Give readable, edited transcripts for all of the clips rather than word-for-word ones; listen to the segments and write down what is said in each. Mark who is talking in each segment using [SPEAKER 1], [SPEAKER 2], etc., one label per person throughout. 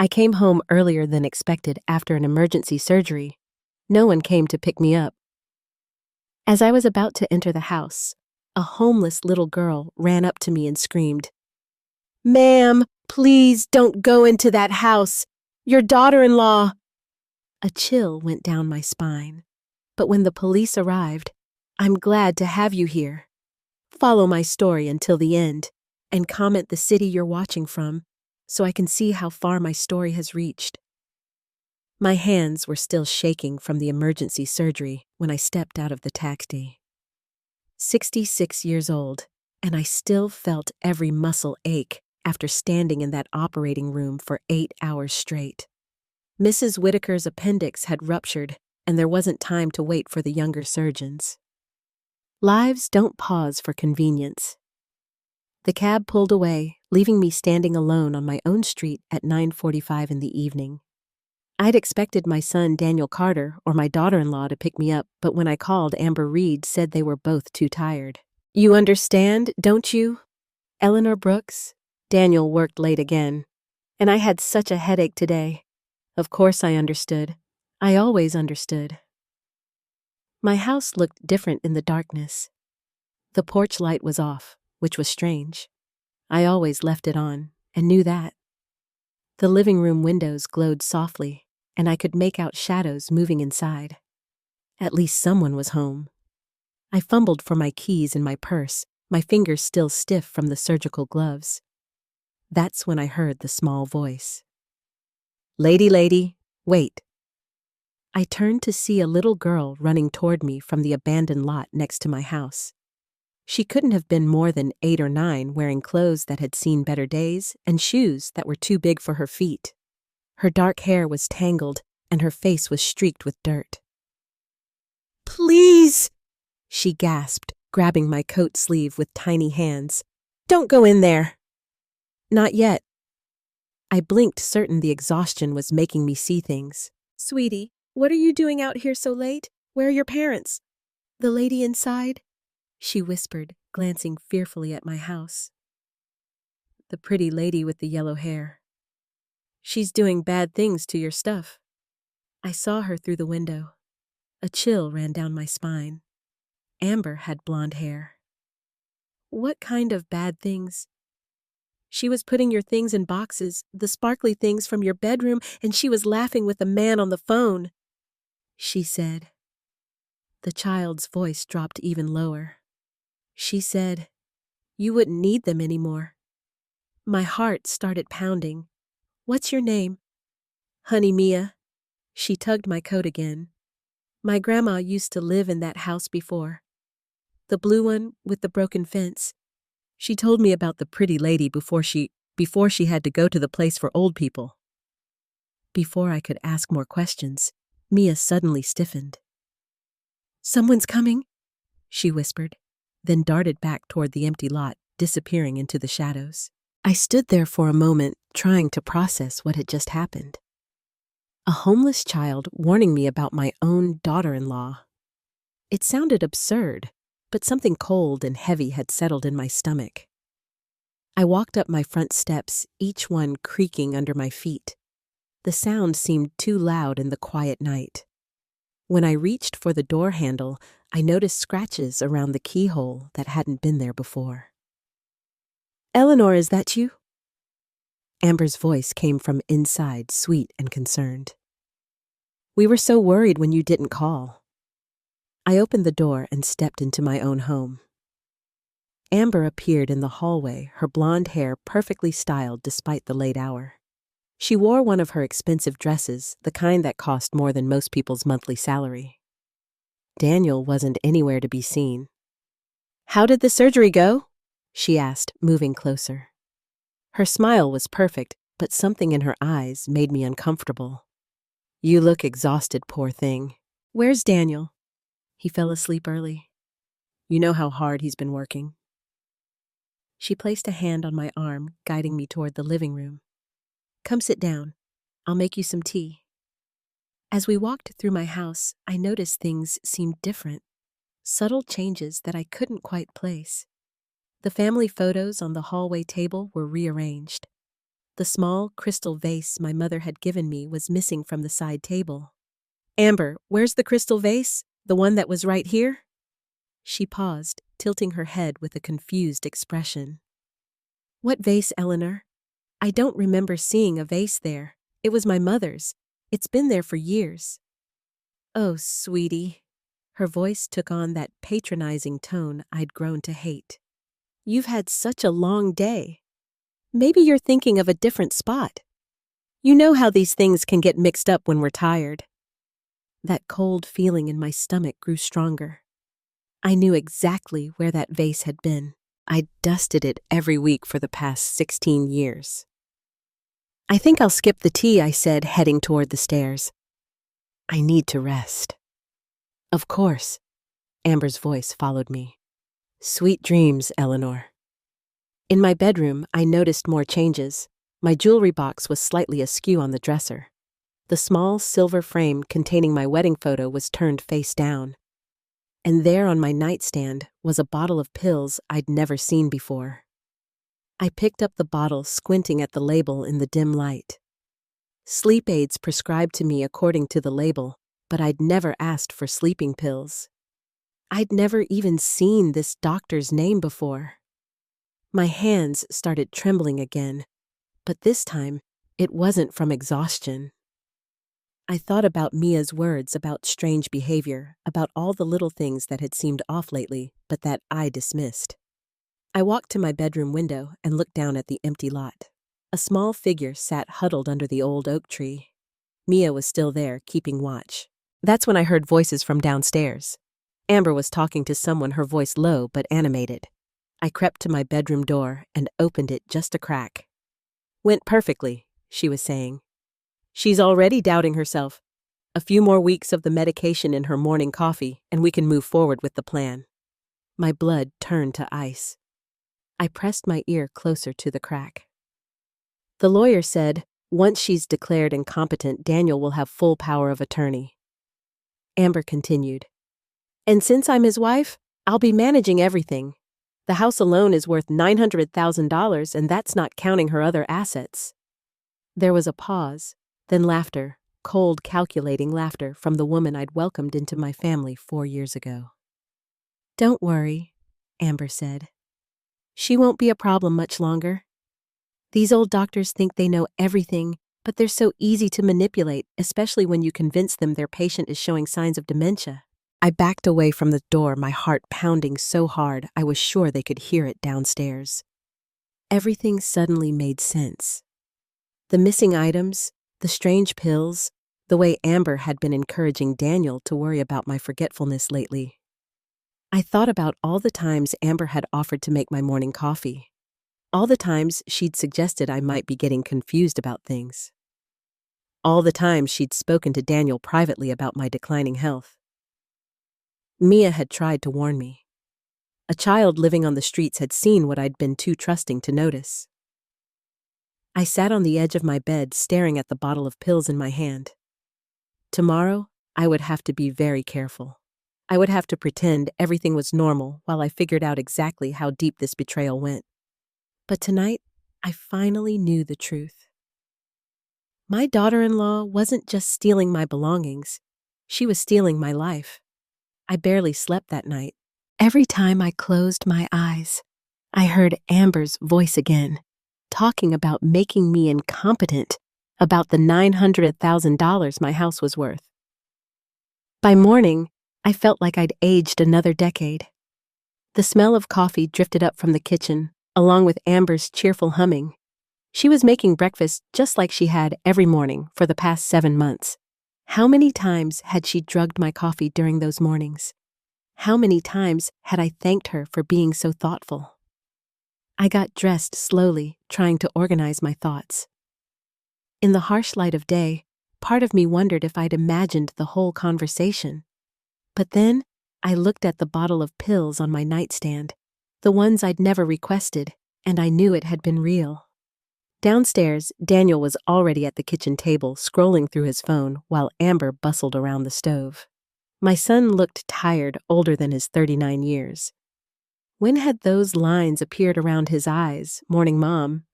[SPEAKER 1] I came home earlier than expected after an emergency surgery. No one came to pick me up. As I was about to enter the house, a homeless little girl ran up to me and screamed, "Ma'am, please don't go into that house. Your daughter-in-law." A chill went down my spine. But when the police arrived, "I'm glad to have you here. Follow my story until the end and comment the city you're watching from so I can see how far my story has reached." My hands were still shaking from the emergency surgery when I stepped out of the taxi. 66 years old, and I still felt every muscle ache after standing in that operating room for 8 hours straight. Mrs. Whitaker's appendix had ruptured, and there wasn't time to wait for the younger surgeons. Lives don't pause for convenience. The cab pulled away, leaving me standing alone on my own street at 9:45 in the evening. I'd expected my son Daniel Carter or my daughter-in-law to pick me up, but when I called, Amber Reed said they were both too tired. "You understand, don't you, Eleanor Brooks?" Daniel worked late again, and I had such a headache today. Of course I understood. I always understood. My house looked different in the darkness. The porch light was off, which was strange. I always left it on, and knew that. The living room windows glowed softly, and I could make out shadows moving inside. At least someone was home. I fumbled for my keys in my purse, my fingers still stiff from the surgical gloves. That's when I heard the small voice. Lady, wait." I turned to see a little girl running toward me from the abandoned lot next to my house. She couldn't have been more than 8 or 9, wearing clothes that had seen better days and shoes that were too big for her feet. Her dark hair was tangled, and her face was streaked with dirt. "Please," she gasped, grabbing my coat sleeve with tiny hands. "Don't go in there." "Not yet." I blinked, certain the exhaustion was making me see things. "Sweetie, what are you doing out here so late? Where are your parents?" "The lady inside?" she whispered, glancing fearfully at my house. "The pretty lady with the yellow hair. She's doing bad things to your stuff." I saw her through the window. A chill ran down my spine. Amber had blonde hair. "What kind of bad things?" "She was putting your things in boxes, the sparkly things from your bedroom, and she was laughing with a man on the phone," she said. The child's voice dropped even lower. She said, "You wouldn't need them anymore." My heart started pounding. "What's your name?" "Honey Mia." She tugged my coat again. "My grandma used to live in that house before. The blue one with the broken fence. She told me about the pretty lady before she had to go to the place for old people." Before I could ask more questions, Mia suddenly stiffened. "Someone's coming," she whispered, then darted back toward the empty lot, disappearing into the shadows. I stood there for a moment, trying to process what had just happened. A homeless child warning me about my own daughter-in-law. It sounded absurd, but something cold and heavy had settled in my stomach. I walked up my front steps, each one creaking under my feet. The sound seemed too loud in the quiet night. When I reached for the door handle, I noticed scratches around the keyhole that hadn't been there before. "Eleanor, is that you?" Amber's voice came from inside, sweet and concerned. "We were so worried when you didn't call." I opened the door and stepped into my own home. Amber appeared in the hallway, her blonde hair perfectly styled despite the late hour. She wore one of her expensive dresses, the kind that cost more than most people's monthly salary. Daniel wasn't anywhere to be seen. "How did the surgery go?" she asked, moving closer. Her smile was perfect, but something in her eyes made me uncomfortable. "You look exhausted, poor thing." "Where's Daniel?" "He fell asleep early. You know how hard he's been working." She placed a hand on my arm, guiding me toward the living room. "Come sit down. I'll make you some tea." As we walked through my house, I noticed things seemed different. Subtle changes that I couldn't quite place. The family photos on the hallway table were rearranged. The small crystal vase my mother had given me was missing from the side table. "Amber, where's the crystal vase? The one that was right here?" She paused, tilting her head with a confused expression. "What vase, Eleanor? I don't remember seeing a vase there. It was my mother's. It's been there for years." "Oh, sweetie." Her voice took on that patronizing tone I'd grown to hate. "You've had such a long day. Maybe you're thinking of a different spot. You know how these things can get mixed up when we're tired." That cold feeling in my stomach grew stronger. I knew exactly where that vase had been. I'd dusted it every week for the past 16 years. "I think I'll skip the tea," I said, heading toward the stairs. "I need to rest." "Of course." Amber's voice followed me. "Sweet dreams, Eleanor." In my bedroom, I noticed more changes. My jewelry box was slightly askew on the dresser. The small silver frame containing my wedding photo was turned face down. And there on my nightstand was a bottle of pills I'd never seen before. I picked up the bottle, squinting at the label in the dim light. Sleep aids prescribed to me according to the label, but I'd never asked for sleeping pills. I'd never even seen this doctor's name before. My hands started trembling again, but this time it wasn't from exhaustion. I thought about Mia's words about strange behavior, about all the little things that had seemed off lately, but that I dismissed. I walked to my bedroom window and looked down at the empty lot. A small figure sat huddled under the old oak tree. Mia was still there, keeping watch. That's when I heard voices from downstairs. Amber was talking to someone, her voice low but animated. I crept to my bedroom door and opened it just a crack. "Went perfectly," she was saying. "She's already doubting herself. A few more weeks of the medication in her morning coffee, and we can move forward with the plan." My blood turned to ice. I pressed my ear closer to the crack. "The lawyer said, once she's declared incompetent, Daniel will have full power of attorney." Amber continued. "And since I'm his wife, I'll be managing everything. The house alone is worth $900,000, and that's not counting her other assets." There was a pause. Then laughter, cold, calculating laughter from the woman I'd welcomed into my family 4 years ago. "Don't worry," Amber said. "She won't be a problem much longer. These old doctors think they know everything, but they're so easy to manipulate, especially when you convince them their patient is showing signs of dementia." I backed away from the door, my heart pounding so hard I was sure they could hear it downstairs. Everything suddenly made sense. The missing items, the strange pills, the way Amber had been encouraging Daniel to worry about my forgetfulness lately. I thought about all the times Amber had offered to make my morning coffee. All the times she'd suggested I might be getting confused about things. All the times she'd spoken to Daniel privately about my declining health. Mia had tried to warn me. A child living on the streets had seen what I'd been too trusting to notice. I sat on the edge of my bed, staring at the bottle of pills in my hand. Tomorrow, I would have to be very careful. I would have to pretend everything was normal while I figured out exactly how deep this betrayal went. But tonight, I finally knew the truth. My daughter-in-law wasn't just stealing my belongings. She was stealing my life. I barely slept that night. Every time I closed my eyes, I heard Amber's voice again, talking about making me incompetent, about the $900,000 my house was worth. By morning, I felt like I'd aged another decade. The smell of coffee drifted up from the kitchen, along with Amber's cheerful humming. She was making breakfast just like she had every morning for the past 7 months. How many times had she drugged my coffee during those mornings? How many times had I thanked her for being so thoughtful? I got dressed slowly, trying to organize my thoughts. In the harsh light of day, part of me wondered if I'd imagined the whole conversation. But then, I looked at the bottle of pills on my nightstand, the ones I'd never requested, and I knew it had been real. Downstairs, Daniel was already at the kitchen table, scrolling through his phone, while Amber bustled around the stove. My son looked tired, older than his 39 years. When had those lines appeared around his eyes, "Morning, Mom"?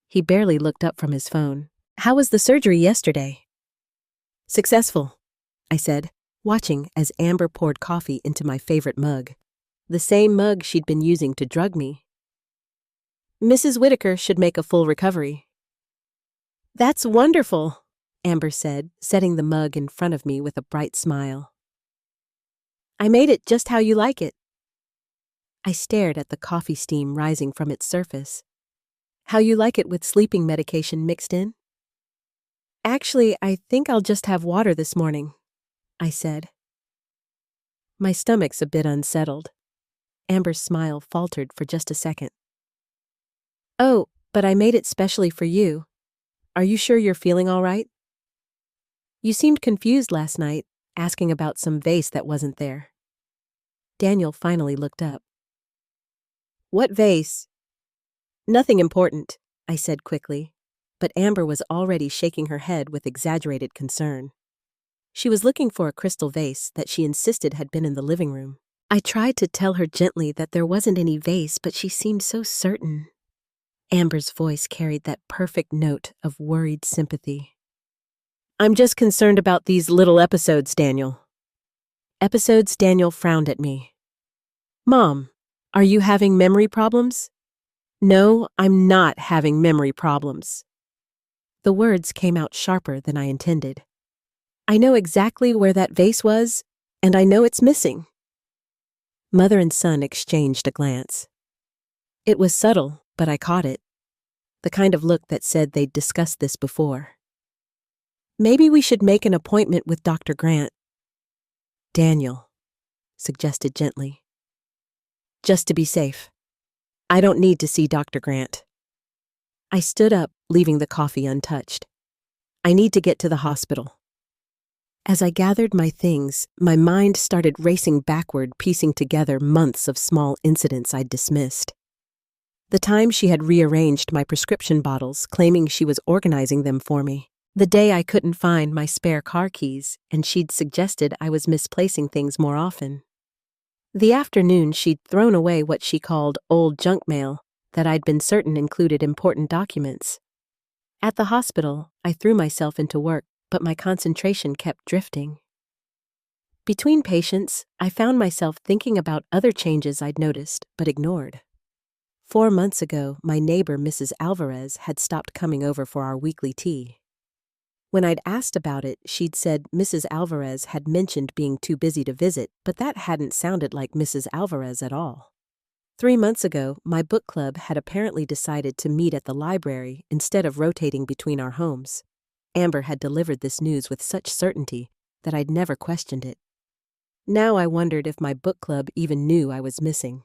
[SPEAKER 1] He barely looked up from his phone. How was the surgery yesterday? Successful, I said, watching as Amber poured coffee into my favorite mug, the same mug she'd been using to drug me. Mrs. Whitaker should make a full recovery. That's wonderful, Amber said, setting the mug in front of me with a bright smile. I made it just how you like it. I stared at the coffee steam rising from its surface. How you like it with sleeping medication mixed in? Actually, I think I'll just have water this morning, I said. My stomach's a bit unsettled. Amber's smile faltered for just a second. Oh, but I made it specially for you. Are you sure you're feeling all right? You seemed confused last night, asking about some vase that wasn't there. Daniel finally looked up. What vase? Nothing important, I said quickly, but Amber was already shaking her head with exaggerated concern. She was looking for a crystal vase that she insisted had been in the living room. I tried to tell her gently that there wasn't any vase, but she seemed so certain. Amber's voice carried that perfect note of worried sympathy. I'm just concerned about these little episodes, Daniel. Episodes? Daniel frowned at me. Mom, are you having memory problems? No, I'm not having memory problems. The words came out sharper than I intended. I know exactly where that vase was, and I know it's missing. Mother and son exchanged a glance. It was subtle, but I caught it. The kind of look that said they'd discussed this before. Maybe we should make an appointment with Dr. Grant. Daniel suggested gently. Just to be safe. I don't need to see Dr. Grant. I stood up, leaving the coffee untouched. I need to get to the hospital. As I gathered my things, my mind started racing backward, piecing together months of small incidents I'd dismissed. The time she had rearranged my prescription bottles, claiming she was organizing them for me. The day I couldn't find my spare car keys, and she'd suggested I was misplacing things more often. The afternoon she'd thrown away what she called old junk mail that I'd been certain included important documents. At the hospital, I threw myself into work, but my concentration kept drifting. Between patients, I found myself thinking about other changes I'd noticed but ignored. 4 months ago, my neighbor, Mrs. Alvarez, had stopped coming over for our weekly tea. When I'd asked about it, she'd said Mrs. Alvarez had mentioned being too busy to visit, but that hadn't sounded like Mrs. Alvarez at all. 3 months ago, my book club had apparently decided to meet at the library instead of rotating between our homes. Amber had delivered this news with such certainty that I'd never questioned it. Now I wondered if my book club even knew I was missing.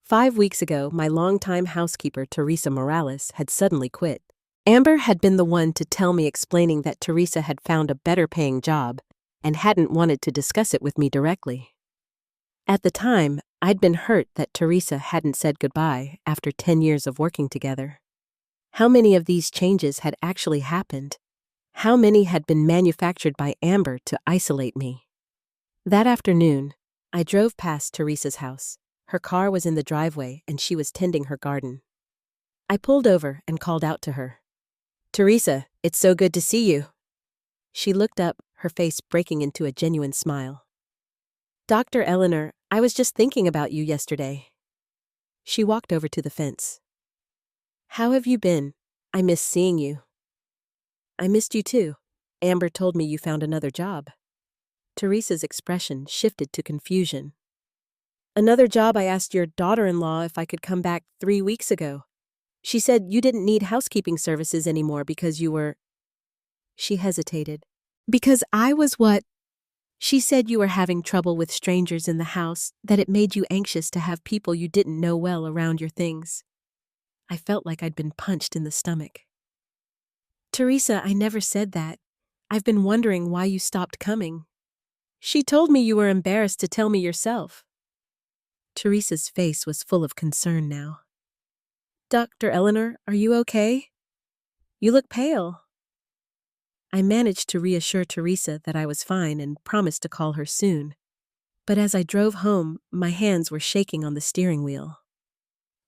[SPEAKER 1] 5 weeks ago, my longtime housekeeper, Teresa Morales, had suddenly quit. Amber had been the one to tell me, explaining that Teresa had found a better-paying job and hadn't wanted to discuss it with me directly. At the time, I'd been hurt that Teresa hadn't said goodbye after 10 years of working together. How many of these changes had actually happened? How many had been manufactured by Amber to isolate me? That afternoon, I drove past Teresa's house. Her car was in the driveway and she was tending her garden. I pulled over and called out to her. Teresa, it's so good to see you. She looked up, her face breaking into a genuine smile. Dr. Eleanor, I was just thinking about you yesterday. She walked over to the fence. How have you been? I miss seeing you. I missed you too. Amber told me you found another job. Teresa's expression shifted to confusion. Another job? I asked your daughter-in-law if I could come back 3 weeks ago. She said you didn't need housekeeping services anymore because you were... She hesitated. Because I was what? She said you were having trouble with strangers in the house, that it made you anxious to have people you didn't know well around your things. I felt like I'd been punched in the stomach. Teresa, I never said that. I've been wondering why you stopped coming. She told me you were embarrassed to tell me yourself. Teresa's face was full of concern now. Dr. Eleanor, are you okay? You look pale. I managed to reassure Teresa that I was fine and promised to call her soon. But as I drove home, my hands were shaking on the steering wheel.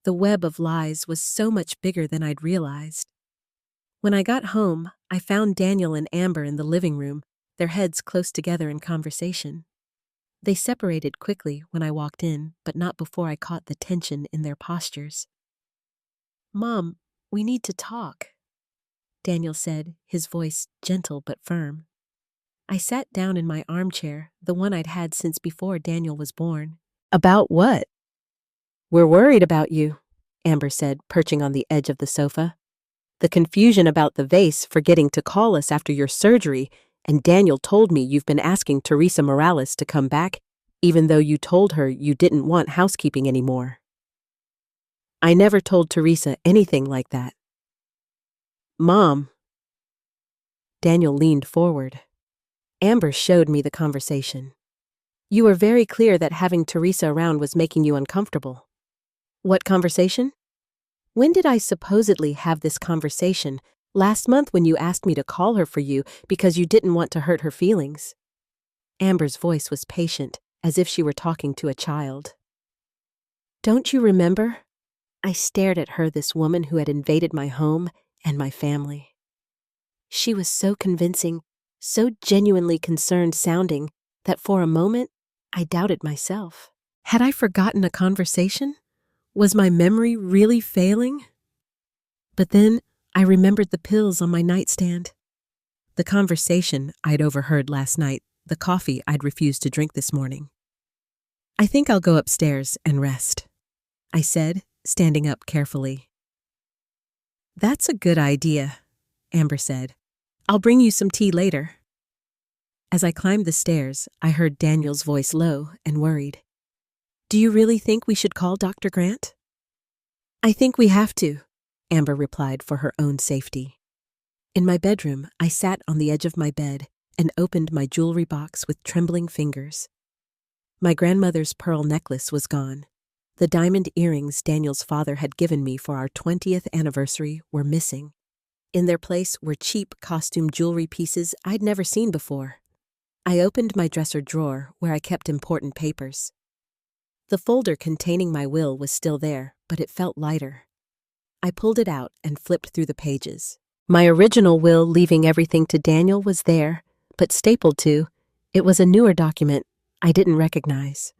[SPEAKER 1] The web of lies was so much bigger than I'd realized. When I got home, I found Daniel and Amber in the living room, their heads close together in conversation. They separated quickly when I walked in, but not before I caught the tension in their postures. "Mom, we need to talk," Daniel said, his voice gentle but firm. I sat down in my armchair, the one I'd had since before Daniel was born. "About what?" "We're worried about you," Amber said, perching on the edge of the sofa. "The confusion about the vase forgetting to call us after your surgery, and Daniel told me you've been asking Teresa Morales to come back, even though you told her you didn't want housekeeping anymore." "I never told Teresa anything like that." "Mom." Daniel leaned forward. "Amber showed me the conversation. You were very clear that having Teresa around was making you uncomfortable." "What conversation?" "When did I supposedly have this conversation? Last month when you asked me to call her for you because you didn't want to hurt her feelings." Amber's voice was patient, as if she were talking to a child. "Don't you remember?" I stared at her, this woman who had invaded my home and my family. She was so convincing, so genuinely concerned sounding, that for a moment I doubted myself. Had I forgotten a conversation? Was my memory really failing? But then I remembered the pills on my nightstand. The conversation I'd overheard last night, the coffee I'd refused to drink this morning. "I think I'll go upstairs and rest," I said, standing up carefully. "That's a good idea," Amber said. "I'll bring you some tea later." As I climbed the stairs, I heard Daniel's voice low and worried. "Do you really think we should call Dr. Grant?" "I think we have to," Amber replied for her own safety. In my bedroom, I sat on the edge of my bed and opened my jewelry box with trembling fingers. My grandmother's pearl necklace was gone. The diamond earrings Daniel's father had given me for our 20th anniversary were missing. In their place were cheap costume jewelry pieces I'd never seen before. I opened my dresser drawer where I kept important papers. The folder containing my will was still there, but it felt lighter. I pulled it out and flipped through the pages. My original will leaving everything to Daniel was there, but stapled to, it was a newer document I didn't recognize.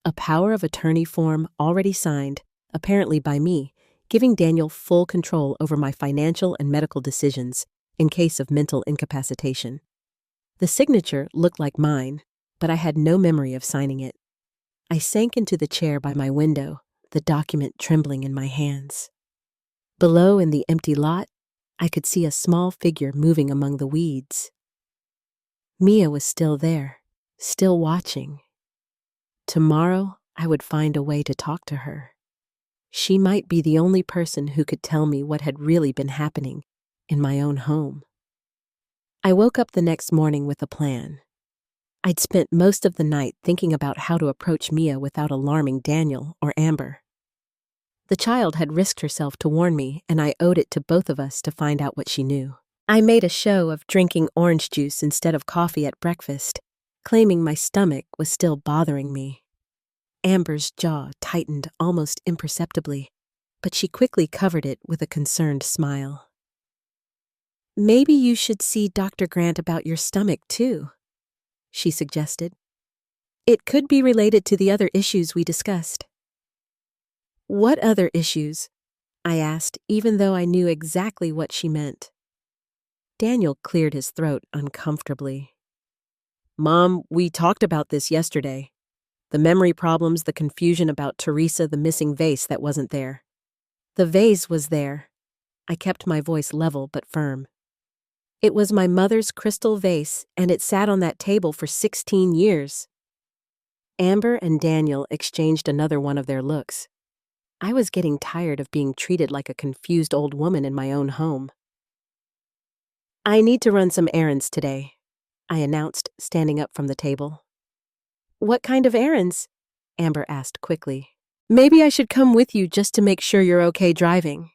[SPEAKER 1] A power of attorney form already signed, apparently by me, giving Daniel full control over my financial and medical decisions in case of mental incapacitation. The signature looked like mine, but I had no memory of signing it. I sank into the chair by my window, the document trembling in my hands. Below in the empty lot, I could see a small figure moving among the weeds. Mia was still there, still watching. Tomorrow, I would find a way to talk to her. She might be the only person who could tell me what had really been happening in my own home. I woke up the next morning with a plan. I'd spent most of the night thinking about how to approach Mia without alarming Daniel or Amber. The child had risked herself to warn me, and I owed it to both of us to find out what she knew. I made a show of drinking orange juice instead of coffee at breakfast, claiming my stomach was still bothering me. Amber's jaw tightened almost imperceptibly, but she quickly covered it with a concerned smile. "Maybe you should see Dr. Grant about your stomach, too," she suggested. "It could be related to the other issues we discussed." "What other issues?" I asked, even though I knew exactly what she meant. Daniel cleared his throat uncomfortably. "Mom, we talked about this yesterday. The memory problems, the confusion about Teresa, the missing vase that wasn't there." "The vase was there." I kept my voice level but firm. "It was my mother's crystal vase, and it sat on that table for 16 years. Amber and Daniel exchanged another one of their looks. I was getting tired of being treated like a confused old woman in my own home. "I need to run some errands today," I announced, standing up from the table. "What kind of errands?" Amber asked quickly. "Maybe I should come with you just to make sure you're okay driving."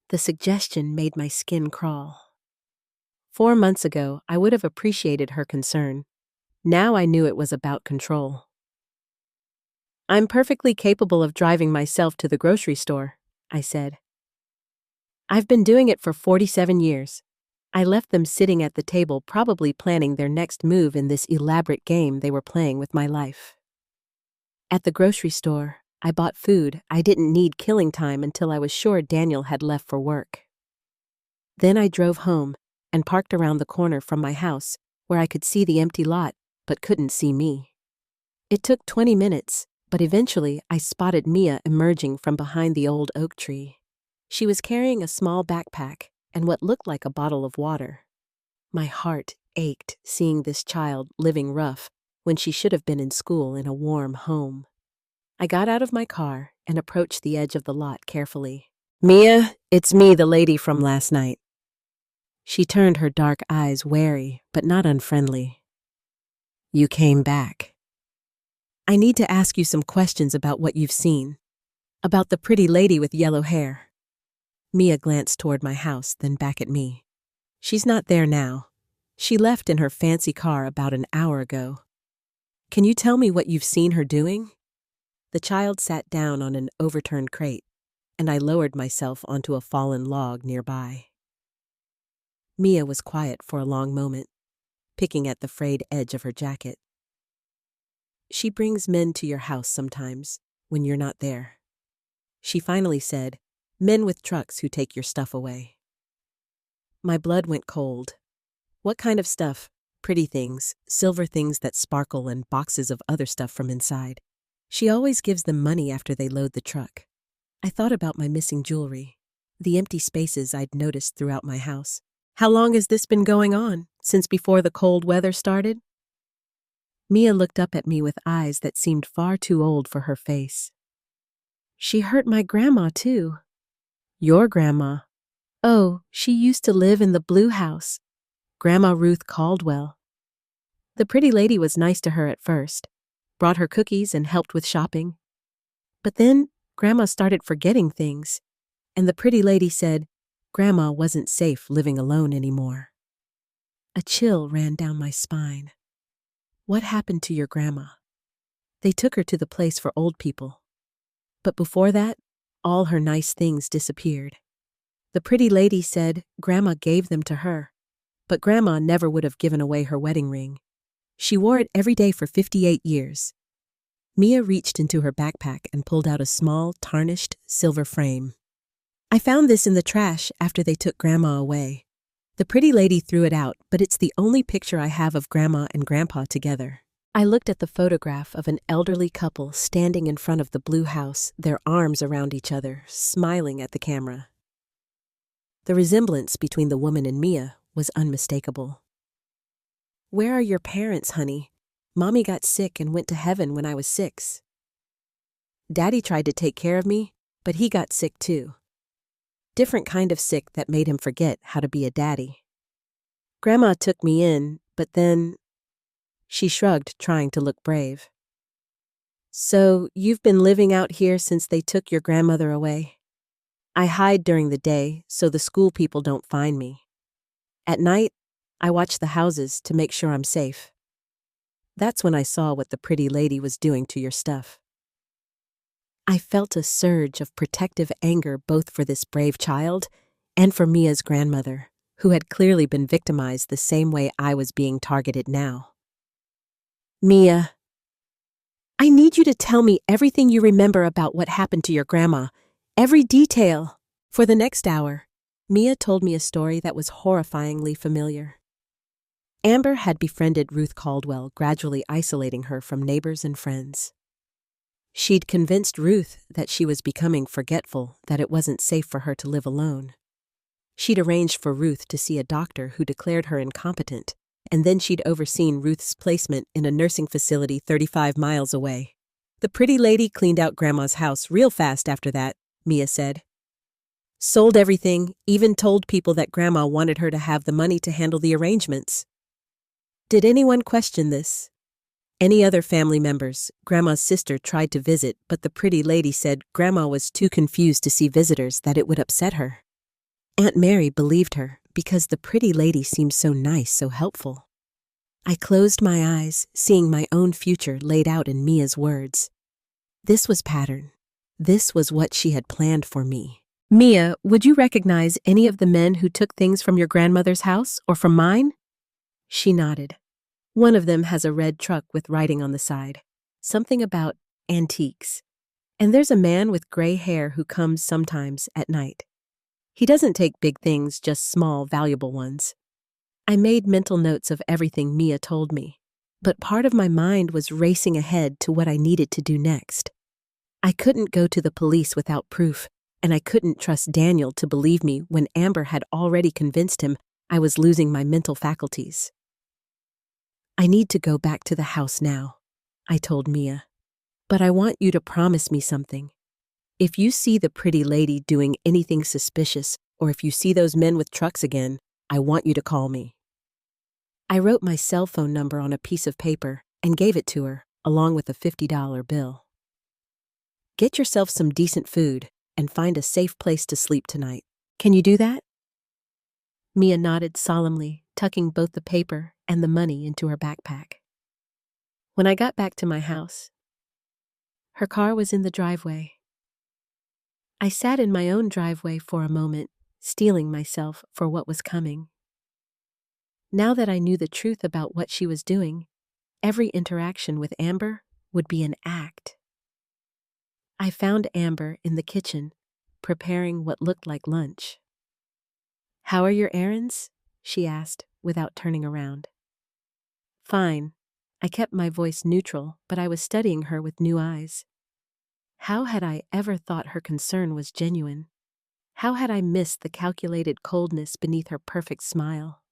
[SPEAKER 1] The suggestion made my skin crawl. 4 months ago, I would have appreciated her concern. Now I knew it was about control. "I'm perfectly capable of driving myself to the grocery store," I said. I've been doing it for 47 years. I left them sitting at the table, probably planning their next move in this elaborate game they were playing with my life. At the grocery store, I bought food I didn't need killing time until I was sure Daniel had left for work. Then I drove home and parked around the corner from my house where I could see the empty lot but couldn't see me. It took 20 minutes, but eventually I spotted Mia emerging from behind the old oak tree. She was carrying a small backpack and what looked like a bottle of water. My heart ached seeing this child living rough when she should have been in school in a warm home. I got out of my car and approached the edge of the lot carefully. "Mia, it's me, the lady from last night." She turned her dark eyes wary, but not unfriendly. "You came back. I need to ask you some questions about what you've seen. About the pretty lady with yellow hair." Mia glanced toward my house, then back at me. "She's not there now. She left in her fancy car about an hour ago. Can you tell me what you've seen her doing?" The child sat down on an overturned crate, and I lowered myself onto a fallen log nearby. Mia was quiet for a long moment, picking at the frayed edge of her jacket. "She brings men to your house sometimes, when you're not there." She finally said, "Men with trucks who take your stuff away." My blood went cold. What kind of stuff? Pretty things, silver things that sparkle, and boxes of other stuff from inside. She always gives them money after they load the truck. I thought about my missing jewelry, the empty spaces I'd noticed throughout my house. "How long has this been going on? Since before the cold weather started?" Mia looked up at me with eyes that seemed far too old for her face. "She hurt my grandma, too." "Your grandma?" "Oh, she used to live in the blue house. Grandma Ruth Caldwell. The pretty lady was nice to her at first, brought her cookies and helped with shopping. But then Grandma started forgetting things, and the pretty lady said Grandma wasn't safe living alone anymore." A chill ran down my spine. "What happened to your grandma?" "They took her to the place for old people. But before that, all her nice things disappeared. The pretty lady said Grandma gave them to her, but Grandma never would have given away her wedding ring. She wore it every day for 58 years. Mia reached into her backpack and pulled out a small, tarnished silver frame. "I found this in the trash after they took Grandma away. The pretty lady threw it out, but it's the only picture I have of Grandma and Grandpa together." I looked at the photograph of an elderly couple standing in front of the blue house, their arms around each other, smiling at the camera. The resemblance between the woman and Mia was unmistakable. "Where are your parents, honey? Mommy got sick and went to heaven when I was 6. Daddy tried to take care of me, but he got sick too. Different kind of sick that made him forget how to be a daddy. Grandma took me in, but then..." She shrugged, trying to look brave. "So you've been living out here since they took your grandmother away?" "I hide during the day so the school people don't find me. At night, I watch the houses to make sure I'm safe. That's when I saw what the pretty lady was doing to your stuff." I felt a surge of protective anger both for this brave child and for Mia's grandmother, who had clearly been victimized the same way I was being targeted now. "Mia, I need you to tell me everything you remember about what happened to your grandma. Every detail." For the next hour, Mia told me a story that was horrifyingly familiar. Amber had befriended Ruth Caldwell, gradually isolating her from neighbors and friends. She'd convinced Ruth that she was becoming forgetful, that it wasn't safe for her to live alone. She'd arranged for Ruth to see a doctor who declared her incompetent, and then she'd overseen Ruth's placement in a nursing facility 35 miles away. "The pretty lady cleaned out Grandma's house real fast after that," Mia said. "Sold everything, even told people that Grandma wanted her to have the money to handle the arrangements." Did anyone question this? Any other family members? Grandma's sister tried to visit, but the pretty lady said Grandma was too confused to see visitors, that it would upset her. Aunt Mary believed her because the pretty lady seemed so nice, so helpful. I closed my eyes, seeing my own future laid out in Mia's words. This was pattern. This was what she had planned for me. Mia, would you recognize any of the men who took things from your grandmother's house or from mine? She nodded. One of them has a red truck with writing on the side. Something about antiques. And there's a man with gray hair who comes sometimes at night. He doesn't take big things, just small, valuable ones. I made mental notes of everything Mia told me, but part of my mind was racing ahead to what I needed to do next. I couldn't go to the police without proof, and I couldn't trust Daniel to believe me when Amber had already convinced him I was losing my mental faculties. I need to go back to the house now, I told Mia. But I want you to promise me something. If you see the pretty lady doing anything suspicious, or if you see those men with trucks again, I want you to call me. I wrote my cell phone number on a piece of paper and gave it to her, along with a $50 bill. Get yourself some decent food and find a safe place to sleep tonight. Can you do that? Mia nodded solemnly, tucking both the paper and the money into her backpack. When I got back to my house, her car was in the driveway. I sat in my own driveway for a moment, steeling myself for what was coming. Now that I knew the truth about what she was doing, every interaction with Amber would be an act. I found Amber in the kitchen, preparing what looked like lunch. "How are your errands?" she asked, without turning around. "Fine." I kept my voice neutral, but I was studying her with new eyes. How had I ever thought her concern was genuine? How had I missed the calculated coldness beneath her perfect smile?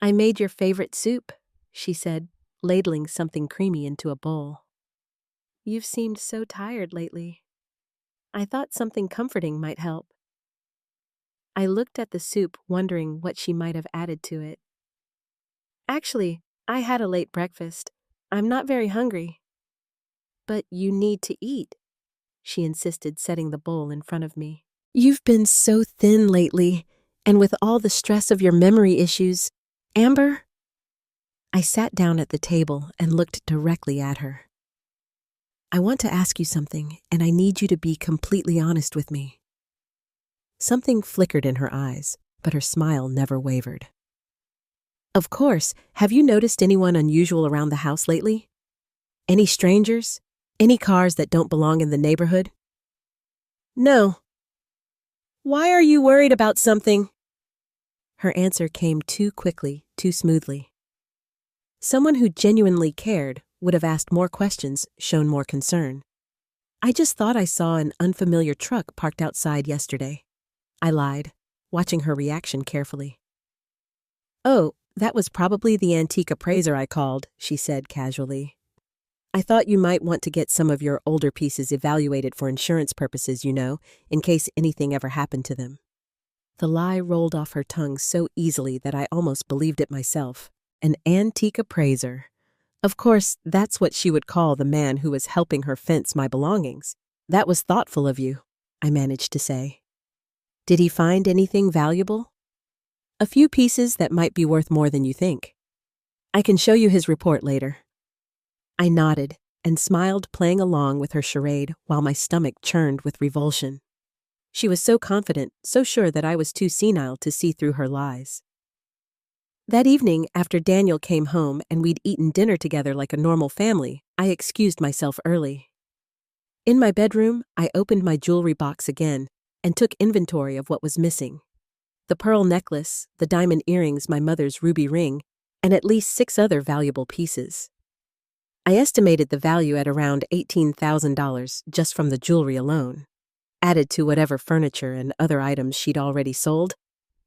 [SPEAKER 1] "I made your favorite soup," she said, ladling something creamy into a bowl. "You've seemed so tired lately. I thought something comforting might help." I looked at the soup, wondering what she might have added to it. "Actually, I had a late breakfast. I'm not very hungry." "But you need to eat," she insisted, setting the bowl in front of me. "You've been so thin lately, and with all the stress of your memory issues, Amber." I sat down at the table and looked directly at her. "I want to ask you something, and I need you to be completely honest with me." Something flickered in her eyes, but her smile never wavered. "Of course. Have you noticed anyone unusual around the house lately? Any strangers? Any cars that don't belong in the neighborhood?" "No." "Why are you worried about something?" Her answer came too quickly, too smoothly. Someone who genuinely cared would have asked more questions, shown more concern. "I just thought I saw an unfamiliar truck parked outside yesterday." I lied, watching her reaction carefully. "Oh, that was probably the antique appraiser I called," she said casually. "I thought you might want to get some of your older pieces evaluated for insurance purposes, in case anything ever happened to them." The lie rolled off her tongue so easily that I almost believed it myself. An antique appraiser. Of course, that's what she would call the man who was helping her fence my belongings. "That was thoughtful of you," I managed to say. "Did he find anything valuable?" "A few pieces that might be worth more than you think. I can show you his report later." I nodded and smiled, playing along with her charade while my stomach churned with revulsion. She was so confident, so sure that I was too senile to see through her lies. That evening, after Daniel came home and we'd eaten dinner together like a normal family, I excused myself early. In my bedroom, I opened my jewelry box again and took inventory of what was missing. The pearl necklace, the diamond earrings, my mother's ruby ring, and at least 6 other valuable pieces. I estimated the value at around $18,000 just from the jewelry alone. Added to whatever furniture and other items she'd already sold,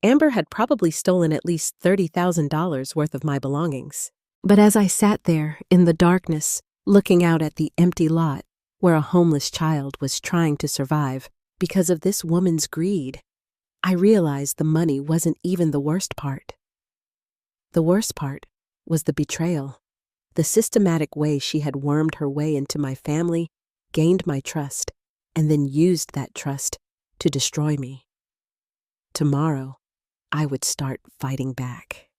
[SPEAKER 1] Amber had probably stolen at least $30,000 worth of my belongings. But as I sat there in the darkness, looking out at the empty lot where a homeless child was trying to survive because of this woman's greed, I realized the money wasn't even the worst part. The worst part was the betrayal. The systematic way she had wormed her way into my family, gained my trust, and then used that trust to destroy me. Tomorrow, I would start fighting back.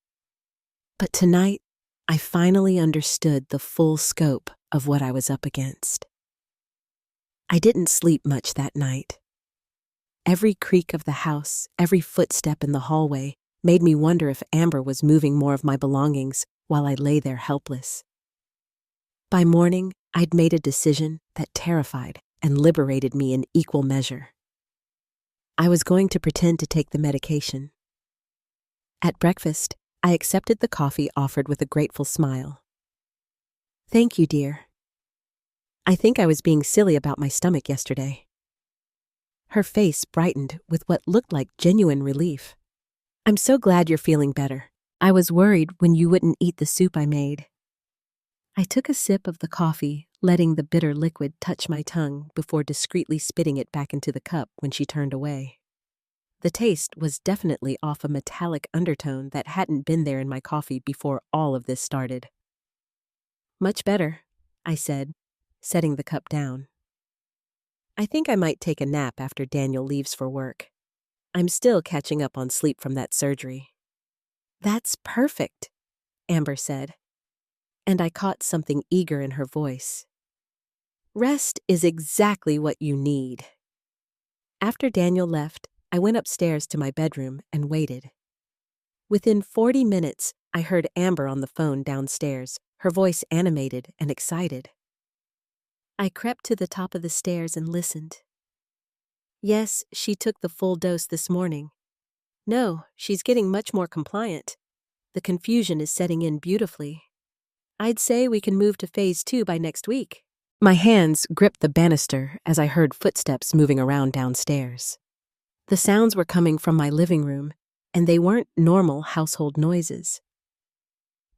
[SPEAKER 1] But tonight, I finally understood the full scope of what I was up against. I didn't sleep much that night. Every creak of the house, every footstep in the hallway, made me wonder if Amber was moving more of my belongings while I lay there helpless. By morning, I'd made a decision that terrified and liberated me in equal measure. I was going to pretend to take the medication. At breakfast, I accepted the coffee offered with a grateful smile. "Thank you, dear. I think I was being silly about my stomach yesterday." Her face brightened with what looked like genuine relief. "I'm so glad you're feeling better. I was worried when you wouldn't eat the soup I made." I took a sip of the coffee, letting the bitter liquid touch my tongue before discreetly spitting it back into the cup when she turned away. The taste was definitely off a metallic undertone that hadn't been there in my coffee before all of this started. "Much better," I said, setting the cup down. "I think I might take a nap after Daniel leaves for work. I'm still catching up on sleep from that surgery." "That's perfect," Amber said, and I caught something eager in her voice. "Rest is exactly what you need." After Daniel left, I went upstairs to my bedroom and waited. Within 40 minutes, I heard Amber on the phone downstairs, her voice animated and excited. I crept to the top of the stairs and listened. Yes, she took the full dose this morning. No, she's getting much more compliant. The confusion is setting in beautifully. I'd say we can move to phase 2 by next week. My hands gripped the banister as I heard footsteps moving around downstairs. The sounds were coming from my living room, and they weren't normal household noises.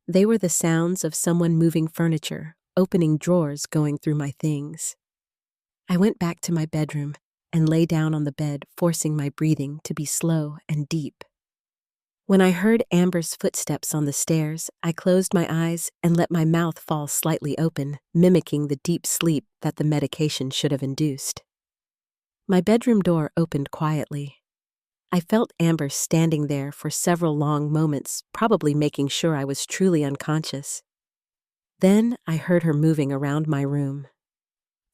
[SPEAKER 1] They were the sounds of someone moving furniture, opening drawers, going through my things. I went back to my bedroom and lay down on the bed, forcing my breathing to be slow and deep. When I heard Amber's footsteps on the stairs, I closed my eyes and let my mouth fall slightly open, mimicking the deep sleep that the medication should have induced. My bedroom door opened quietly. I felt Amber standing there for several long moments, probably making sure I was truly unconscious. Then I heard her moving around my room.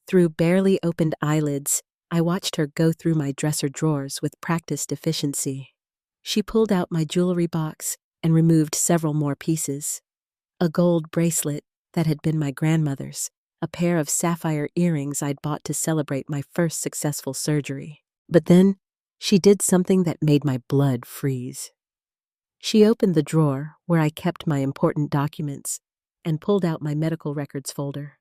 [SPEAKER 1] Through barely opened eyelids, I watched her go through my dresser drawers with practiced efficiency. She pulled out my jewelry box and removed several more pieces. A gold bracelet that had been my grandmother's, a pair of sapphire earrings I'd bought to celebrate my first successful surgery. But then, she did something that made my blood freeze. She opened the drawer where I kept my important documents and pulled out my medical records folder.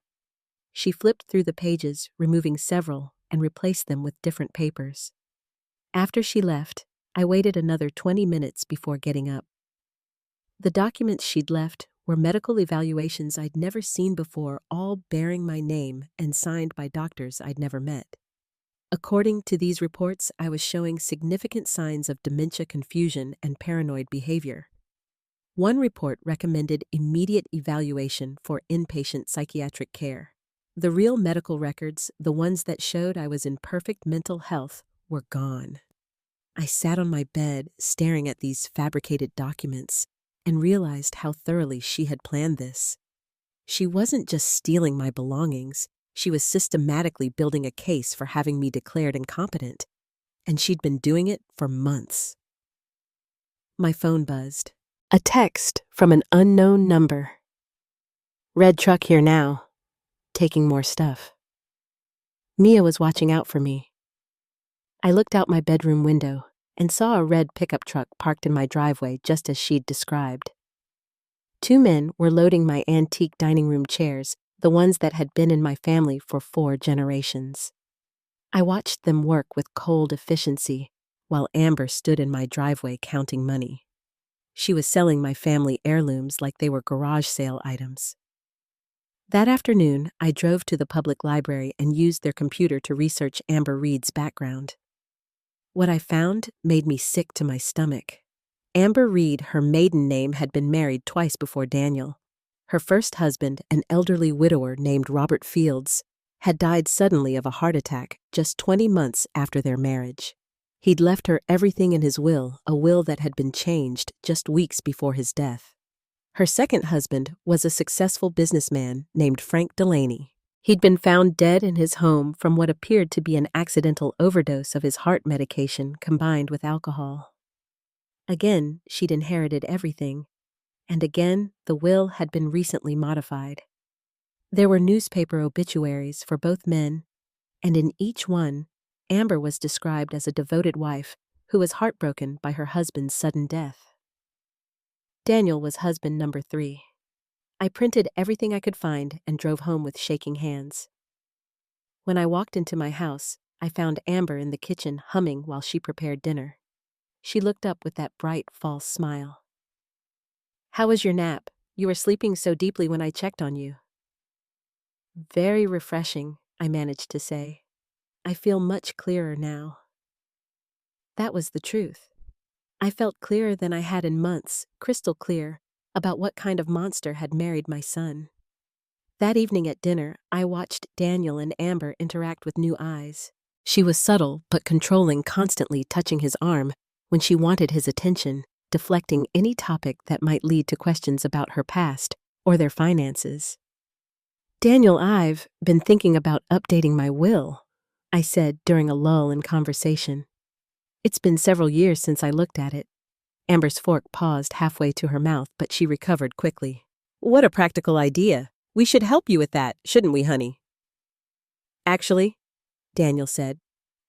[SPEAKER 1] She flipped through the pages, removing several, and replaced them with different papers. After she left, I waited another 20 minutes before getting up. The documents she'd left were medical evaluations I'd never seen before, all bearing my name and signed by doctors I'd never met. According to these reports, I was showing significant signs of dementia confusion and paranoid behavior. One report recommended immediate evaluation for inpatient psychiatric care. The real medical records, the ones that showed I was in perfect mental health, were gone. I sat on my bed, staring at these fabricated documents, and realized how thoroughly she had planned this. She wasn't just stealing my belongings, she was systematically building a case for having me declared incompetent, and she'd been doing it for months. My phone buzzed. A text from an unknown number. "Red truck here now. Taking more stuff." Mia was watching out for me. I looked out my bedroom window and saw a red pickup truck parked in my driveway just as she'd described. 2 men were loading my antique dining room chairs, the ones that had been in my family for 4 generations. I watched them work with cold efficiency while Amber stood in my driveway counting money. She was selling my family heirlooms like they were garage sale items. That afternoon, I drove to the public library and used their computer to research Amber Reed's background. What I found made me sick to my stomach. Amber Reed, her maiden name, had been married twice before Daniel. Her first husband, an elderly widower named Robert Fields, had died suddenly of a heart attack just 20 months after their marriage. He'd left her everything in his will, a will that had been changed just weeks before his death. Her second husband was a successful businessman named Frank Delaney. He'd been found dead in his home from what appeared to be an accidental overdose of his heart medication combined with alcohol. Again, she'd inherited everything, and again, the will had been recently modified. There were newspaper obituaries for both men, and in each one, Amber was described as a devoted wife who was heartbroken by her husband's sudden death. Daniel was husband number 3. I printed everything I could find and drove home with shaking hands. When I walked into my house, I found Amber in the kitchen humming while she prepared dinner. She looked up with that bright, false smile. "How was your nap? You were sleeping so deeply when I checked on you." "Very refreshing," I managed to say. "I feel much clearer now." That was the truth. I felt clearer than I had in months, crystal clear, about what kind of monster had married my son. That evening at dinner, I watched Daniel and Amber interact with new eyes. She was subtle but controlling, constantly touching his arm when she wanted his attention, deflecting any topic that might lead to questions about her past or their finances. "Daniel, I've been thinking about updating my will," I said during a lull in conversation. "It's been several years since I looked at it." Amber's fork paused halfway to her mouth, but she recovered quickly. "What a practical idea. We should help you with that, shouldn't we, honey?" "Actually," Daniel said,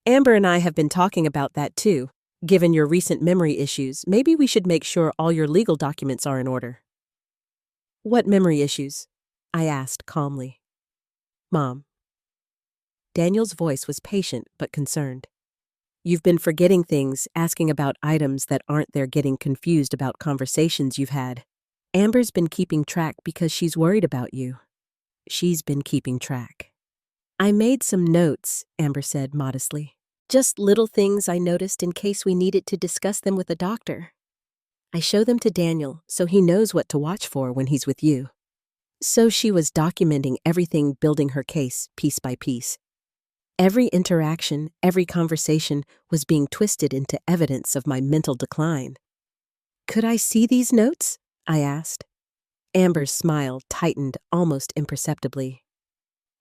[SPEAKER 1] "Amber and I have been talking about that too. Given your recent memory issues, maybe we should make sure all your legal documents are in order." "What memory issues?" I asked calmly. "Mom." Daniel's voice was patient but concerned. "You've been forgetting things, asking about items that aren't there, getting confused about conversations you've had. Amber's been keeping track because she's worried about you. She's been keeping track." "I made some notes," Amber said modestly. "Just little things I noticed in case we needed to discuss them with a doctor. I show them to Daniel so he knows what to watch for when he's with you." So she was documenting everything, building her case piece by piece. Every interaction, every conversation was being twisted into evidence of my mental decline. "Could I see these notes?" I asked. Amber's smile tightened almost imperceptibly.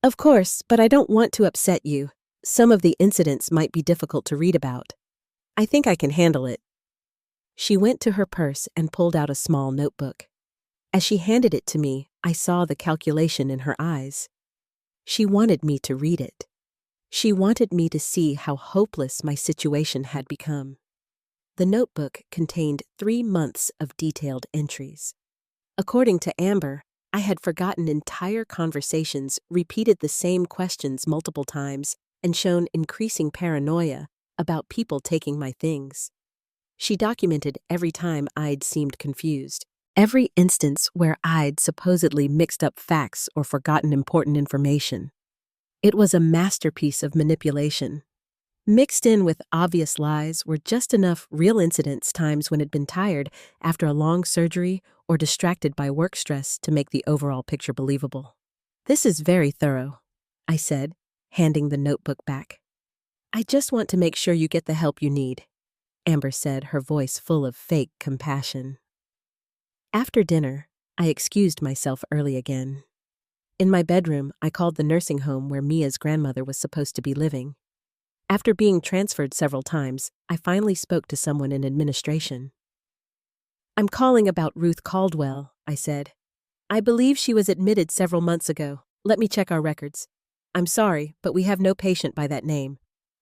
[SPEAKER 1] "Of course, but I don't want to upset you. Some of the incidents might be difficult to read about. I think I can handle it." She went to her purse and pulled out a small notebook. As she handed it to me, I saw the calculation in her eyes. She wanted me to read it. She wanted me to see how hopeless my situation had become. The notebook contained 3 months of detailed entries. According to Amber, I had forgotten entire conversations, repeated the same questions multiple times, and shown increasing paranoia about people taking my things. She documented every time I'd seemed confused, every instance where I'd supposedly mixed up facts or forgotten important information. It was a masterpiece of manipulation. Mixed in with obvious lies were just enough real incidents, times when I'd been tired after a long surgery or distracted by work stress, to make the overall picture believable. "This is very thorough," I said, handing the notebook back. "I just want to make sure you get the help you need," Amber said, her voice full of fake compassion. After dinner, I excused myself early again. In my bedroom, I called the nursing home where Mia's grandmother was supposed to be living. After being transferred several times, I finally spoke to someone in administration. "I'm calling about Ruth Caldwell," I said. "I believe she was admitted several months ago. Let me check our records. I'm sorry, but we have no patient by that name.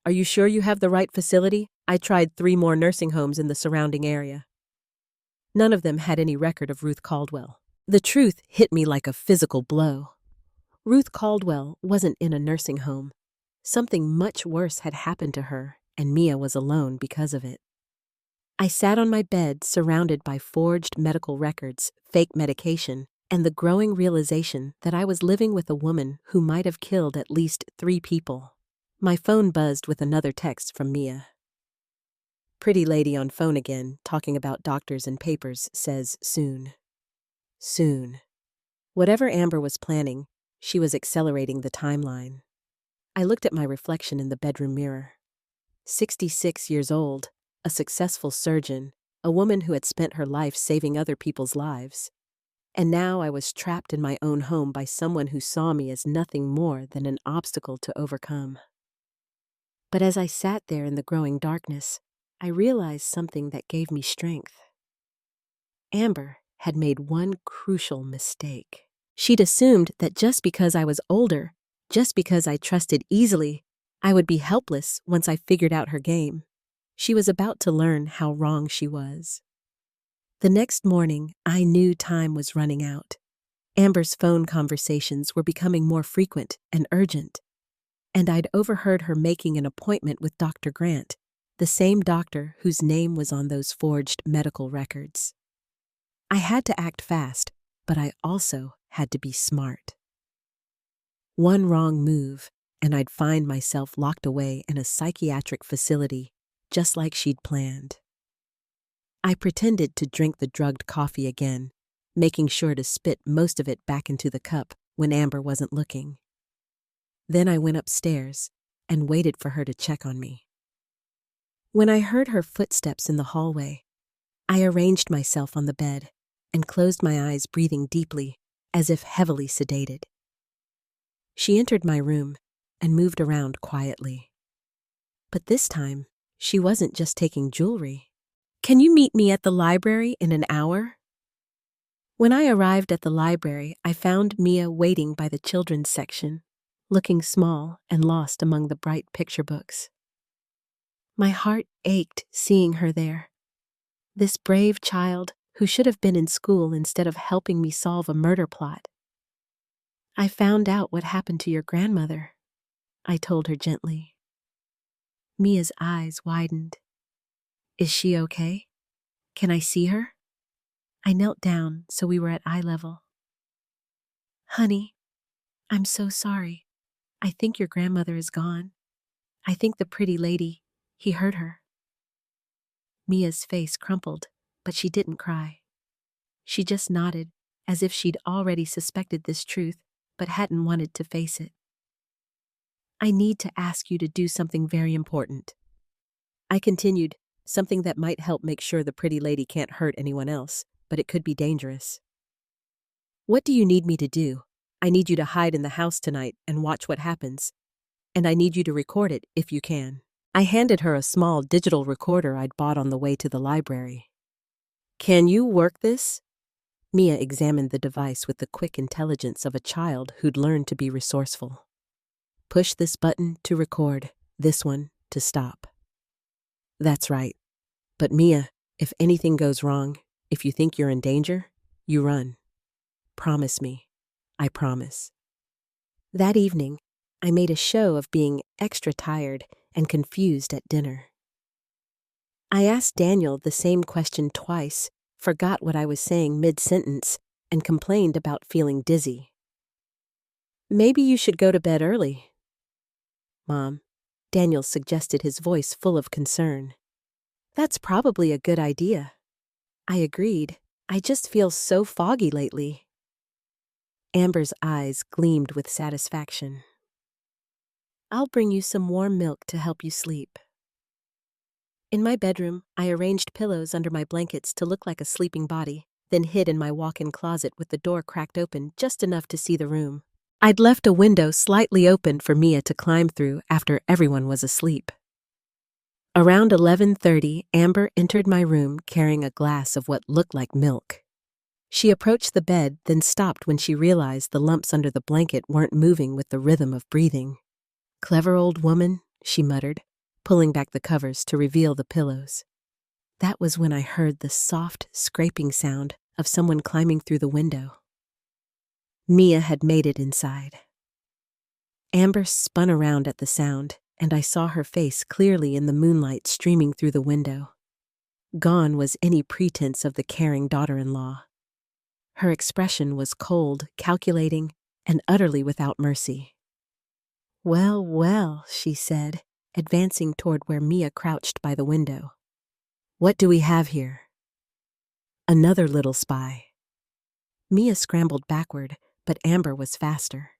[SPEAKER 1] Are you sure you have the right facility? I tried 3 more nursing homes in the surrounding area." None of them had any record of Ruth Caldwell. The truth hit me like a physical blow. Ruth Caldwell wasn't in a nursing home. Something much worse had happened to her, and Mia was alone because of it. I sat on my bed, surrounded by forged medical records, fake medication, and the growing realization that I was living with a woman who might have killed at least 3 people. My phone buzzed with another text from Mia. "Pretty lady on phone again, talking about doctors and papers, says soon." Soon. Whatever Amber was planning, she was accelerating the timeline. I looked at my reflection in the bedroom mirror. 66 years old, a successful surgeon, a woman who had spent her life saving other people's lives. And now I was trapped in my own home by someone who saw me as nothing more than an obstacle to overcome. But as I sat there in the growing darkness, I realized something that gave me strength. Amber had made one crucial mistake. She'd assumed that just because I was older, just because I trusted easily, I would be helpless once I figured out her game. She was about to learn how wrong she was. The next morning, I knew time was running out. Amber's phone conversations were becoming more frequent and urgent, and I'd overheard her making an appointment with Dr. Grant, the same doctor whose name was on those forged medical records. I had to act fast, but I also had to be smart. One wrong move, and I'd find myself locked away in a psychiatric facility, just like she'd planned. I pretended to drink the drugged coffee again, making sure to spit most of it back into the cup when Amber wasn't looking. Then I went upstairs and waited for her to check on me. When I heard her footsteps in the hallway, I arranged myself on the bed and closed my eyes, breathing deeply, as if heavily sedated. She entered my room and moved around quietly. But this time, she wasn't just taking jewelry. "Can you meet me at the library in an hour?" When I arrived at the library, I found Mia waiting by the children's section, looking small and lost among the bright picture books. My heart ached seeing her there. This brave child who should have been in school instead of helping me solve a murder plot. "I found out what happened to your grandmother," I told her gently. Mia's eyes widened. "Is she okay? Can I see her?" I knelt down so we were at eye level. "Honey, I'm so sorry. I think your grandmother is gone. I think the pretty lady, he hurt her." Mia's face crumpled, but she didn't cry. She just nodded, as if she'd already suspected this truth, but hadn't wanted to face it. "I need to ask you to do something very important," I continued, something that might help make sure the pretty lady can't hurt anyone else, but it could be dangerous. "What do you need me to do?" "I need you to hide in the house tonight and watch what happens. And I need you to record it if you can." I handed her a small digital recorder I'd bought on the way to the library. "Can you work this?" Mia examined the device with the quick intelligence of a child who'd learned to be resourceful. "Push this button to record, this one to stop." "That's right. But Mia, if anything goes wrong, if you think you're in danger, you run. Promise me. I promise." That evening, I made a show of being extra tired and confused at dinner. I asked Daniel the same question twice, forgot what I was saying mid-sentence, and complained about feeling dizzy. "Maybe you should go to bed early." "Mom," Daniel suggested, his voice full of concern. "That's probably a good idea." I agreed. "I just feel so foggy lately." Amber's eyes gleamed with satisfaction. "I'll bring you some warm milk to help you sleep." In my bedroom, I arranged pillows under my blankets to look like a sleeping body, then hid in my walk-in closet with the door cracked open just enough to see the room. I'd left a window slightly open for Mia to climb through after everyone was asleep. Around 11:30, Amber entered my room carrying a glass of what looked like milk. She approached the bed, then stopped when she realized the lumps under the blanket weren't moving with the rhythm of breathing. "Clever old woman," she muttered, pulling back the covers to reveal the pillows. That was when I heard the soft, scraping sound of someone climbing through the window. Mia had made it inside. Amber spun around at the sound, and I saw her face clearly in the moonlight streaming through the window. Gone was any pretense of the caring daughter-in-law. Her expression was cold, calculating, and utterly without mercy. "Well, well," she said, advancing toward where Mia crouched by the window. "What do we have here?" "Another little spy." Mia scrambled backward, but Amber was faster.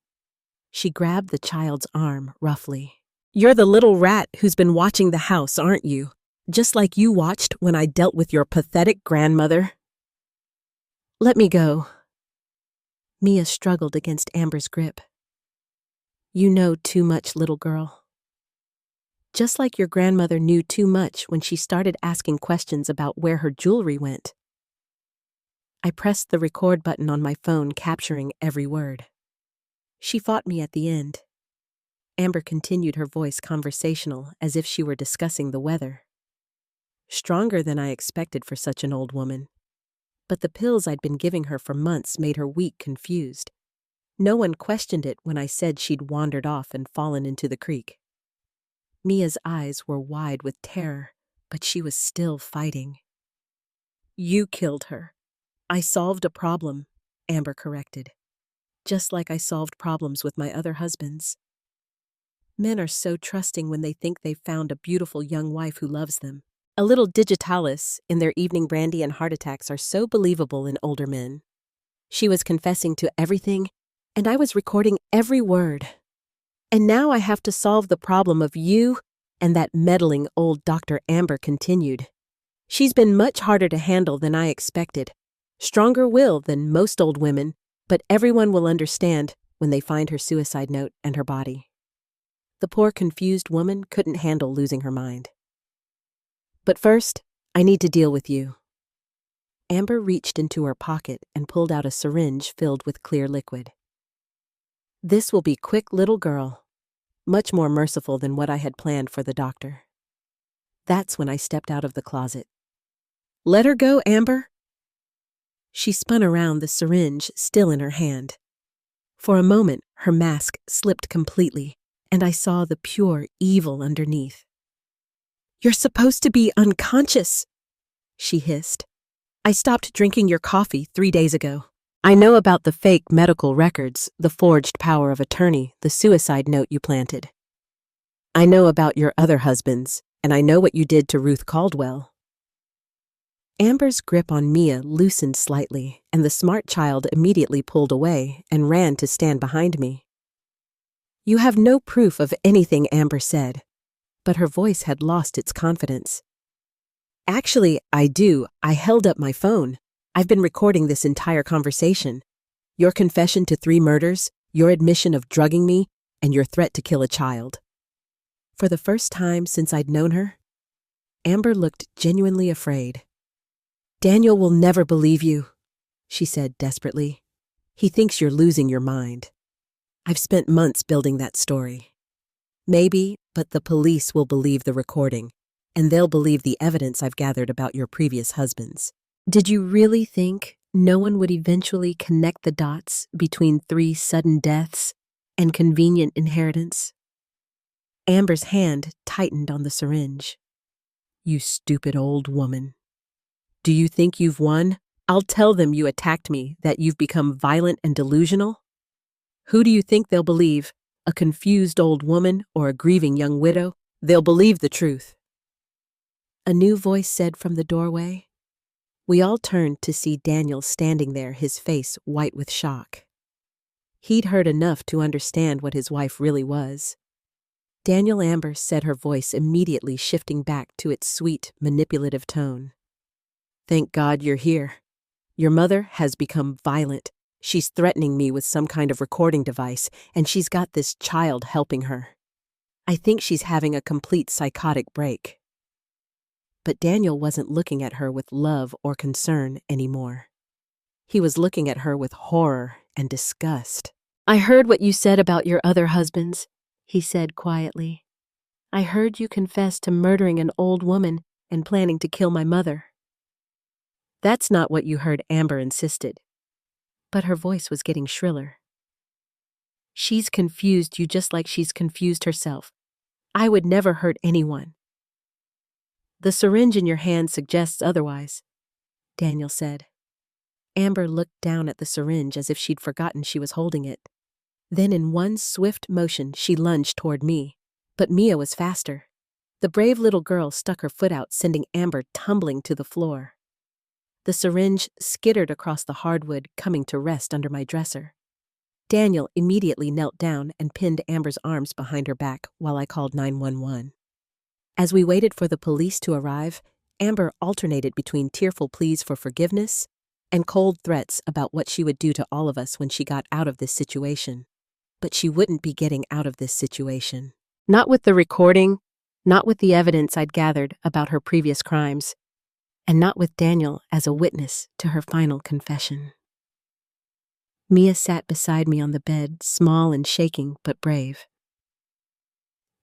[SPEAKER 1] She grabbed the child's arm roughly. "You're the little rat who's been watching the house, aren't you? Just like you watched when I dealt with your pathetic grandmother." "Let me go." Mia struggled against Amber's grip. You know too much, little girl. Just like your grandmother knew too much when she started asking questions about where her jewelry went. I pressed the record button on my phone, capturing every word. She fought me at the end. Amber continued, her voice conversational, as if she were discussing the weather. Stronger than I expected for such an old woman. But the pills I'd been giving her for months made her weak, confused. No one questioned it when I said she'd wandered off and fallen into the creek. Mia's eyes were wide with terror, but she was still fighting. You killed her. I solved a problem, Amber corrected. Just like I solved problems with my other husbands. Men are so trusting when they think they've found a beautiful young wife who loves them. A little digitalis in their evening brandy and heart attacks are so believable in older men. She was confessing to everything, and I was recording every word. And now I have to solve the problem of you and that meddling old Dr. Amber continued. She's been much harder to handle than I expected. Stronger-willed than most old women, but everyone will understand when they find her suicide note and her body. The poor confused woman couldn't handle losing her mind. But first, I need to deal with you. Amber reached into her pocket and pulled out a syringe filled with clear liquid. This will be quick, little girl. Much more merciful than what I had planned for the doctor. That's when I stepped out of the closet. Let her go, Amber. She spun around, the syringe still in her hand. For a moment, her mask slipped completely, and I saw the pure evil underneath. You're supposed to be unconscious, she hissed. I stopped drinking your coffee 3 days ago. I know about the fake medical records, the forged power of attorney, the suicide note you planted. I know about your other husbands, and I know what you did to Ruth Caldwell. Amber's grip on Mia loosened slightly, and the smart child immediately pulled away and ran to stand behind me. You have no proof of anything, Amber said, but her voice had lost its confidence. Actually, I do. I held up my phone. I've been recording this entire conversation. Your confession to 3 murders, your admission of drugging me, and your threat to kill a child. For the first time since I'd known her, Amber looked genuinely afraid. Daniel will never believe you, she said desperately. He thinks you're losing your mind. I've spent months building that story. Maybe, but the police will believe the recording, and they'll believe the evidence I've gathered about your previous husbands. Did you really think no one would eventually connect the dots between 3 sudden deaths and convenient inheritance? Amber's hand tightened on the syringe. You stupid old woman. Do you think you've won? I'll tell them you attacked me, that you've become violent and delusional. Who do you think they'll believe? A confused old woman or a grieving young widow? They'll believe the truth. A new voice said from the doorway. We all turned to see Daniel standing there, his face white with shock. He'd heard enough to understand what his wife really was. Daniel, Amber said, her voice immediately shifting back to its sweet, manipulative tone. Thank God you're here. Your mother has become violent. She's threatening me with some kind of recording device, and she's got this child helping her. I think she's having a complete psychotic break. But Daniel wasn't looking at her with love or concern anymore. He was looking at her with horror and disgust. I heard what you said about your other husbands, he said quietly. I heard you confess to murdering an old woman and planning to kill my mother. That's not what you heard, Amber insisted. But her voice was getting shriller. She's confused you just like she's confused herself. I would never hurt anyone. The syringe in your hand suggests otherwise, Daniel said. Amber looked down at the syringe as if she'd forgotten she was holding it. Then in one swift motion she lunged toward me, but Mia was faster. The brave little girl stuck her foot out, sending Amber tumbling to the floor. The syringe skittered across the hardwood, coming to rest under my dresser. Daniel immediately knelt down and pinned Amber's arms behind her back while I called 911. As we waited for the police to arrive, Amber alternated between tearful pleas for forgiveness and cold threats about what she would do to all of us when she got out of this situation. But she wouldn't be getting out of this situation. Not with the recording, not with the evidence I'd gathered about her previous crimes, and not with Daniel as a witness to her final confession. Mia sat beside me on the bed, small and shaking, but brave.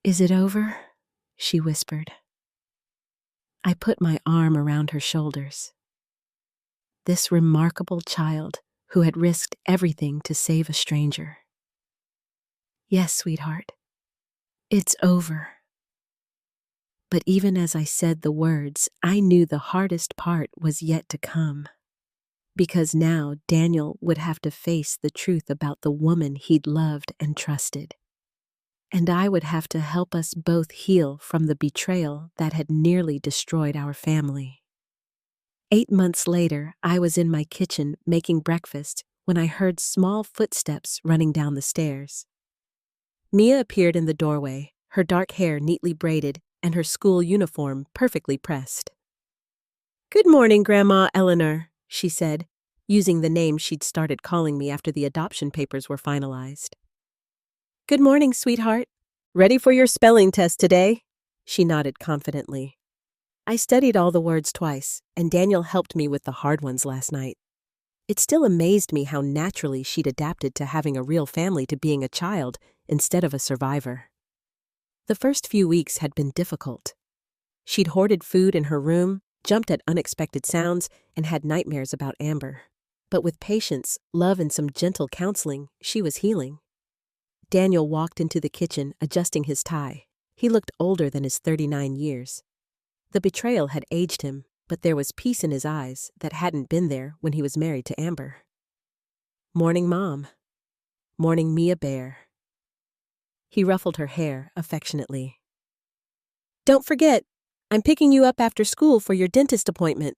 [SPEAKER 1] "Is it over?" she whispered. I put my arm around her shoulders. This remarkable child who had risked everything to save a stranger. "Yes, sweetheart, it's over." But even as I said the words, I knew the hardest part was yet to come. Because now Daniel would have to face the truth about the woman he'd loved and trusted. And I would have to help us both heal from the betrayal that had nearly destroyed our family. 8 months later, I was in my kitchen making breakfast when I heard small footsteps running down the stairs. Mia appeared in the doorway, her dark hair neatly braided and her school uniform perfectly pressed. "Good morning, Grandma Eleanor," she said, using the name she'd started calling me after the adoption papers were finalized. "Good morning, sweetheart. Ready for your spelling test today?" She nodded confidently. I studied all the words twice, and Daniel helped me with the hard ones last night. It still amazed me how naturally she'd adapted to having a real family to being a child instead of a survivor. The first few weeks had been difficult. She'd hoarded food in her room, jumped at unexpected sounds, and had nightmares about Amber. But with patience, love, and some gentle counseling, she was healing. Daniel walked into the kitchen, adjusting his tie. He looked older than his 39 years. The betrayal had aged him, but there was peace in his eyes that hadn't been there when he was married to Amber. "Morning, Mom." "Morning, Mia Bear." He ruffled her hair affectionately. "Don't forget, I'm picking you up after school for your dentist appointment."